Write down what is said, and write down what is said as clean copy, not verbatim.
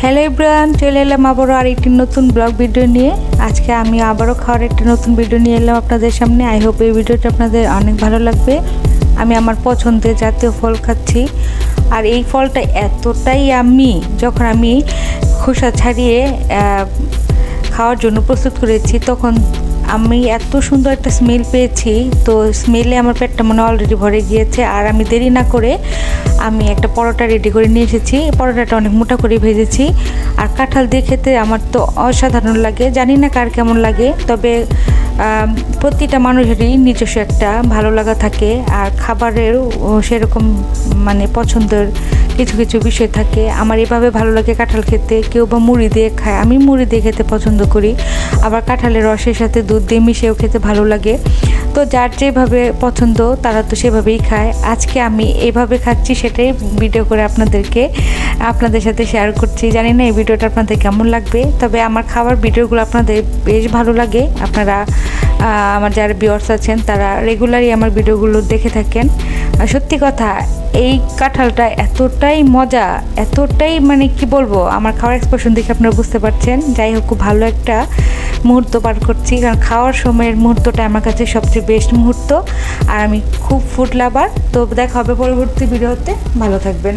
Hello everyone, চলে এলাম আবারও আরেকটি নতুন ব্লগ ভিডিও নিয়ে। আজকে আমি আবারও খাওয়ার একটি নতুন ভিডিও নিয়ে এলাম আপনাদের সামনে। আই হোপ এই ভিডিওটা আপনাদের অনেক ভালো লাগবে। আমি আমার পছন্দের জাতীয় ফল খাচ্ছি, আর এই ফলটা এতটাই আমি যখন আমি খোসা ছাড়িয়ে খাওয়ার জন্য প্রস্তুত করেছি তখন আমি এত সুন্দর একটা স্মেল পেয়েছি। তো স্মেলে আমার পেটটা মনে অলরেডি ভরে গিয়েছে। আর আমি দেরি না করে আমি একটা পরোটা রেডি করে নিয়ে এসেছি। পরোটাটা অনেক মোটা করে ভেজেছি। আর কাঁঠাল দিয়ে খেতে আমার তো অসাধারণ লাগে, জানি না কার কেমন লাগে, তবে প্রতিটা মানুষেরই নিজস্ব একটা ভালো লাগা থাকে। আর খাবারেরও সেরকম মানে পছন্দের কিছু কিছু বিষয় থাকে। আমার এভাবে ভালো লাগে কাঁঠাল খেতে, কেউ বা মুড়ি দিয়ে খায়, আমি মুড়ি দিয়ে খেতে পছন্দ করি। আবার কাঁঠালের রসের সাথে দুধ দিয়ে মিশিয়েও খেতে ভালো লাগে। তো যার যেভাবে পছন্দ তারা তো সেভাবেই খায়। আজকে আমি এভাবে খাচ্ছি, সেটাই ভিডিও করে আপনাদের সাথে শেয়ার করছি। জানি না এই ভিডিওটা আপনাদের কেমন লাগবে, তবে আমার খাবার ভিডিওগুলো আপনাদের বেশ ভালো লাগে। আপনারা আমার যারা ভিউয়ার্স আছেন তারা রেগুলারই আমার ভিডিওগুলো দেখে থাকেন। সত্যি কথা, এই কাঁঠালটা এতটাই মজা, এতটাই মানে কি বলবো, আমার খাওয়ার এক্সপ্রেশন দেখে আপনারা বুঝতে পারছেন। যাই হোক, খুব ভালো একটা মুহূর্ত পার করছি, কারণ খাওয়ার সময়ের মুহূর্তটা আমার কাছে সবচেয়ে বেস্ট মুহূর্ত। আর আমি খুব ফুড লাভার। তো দেখা হবে পরবর্তী ভিডিওতে, ভালো থাকবেন।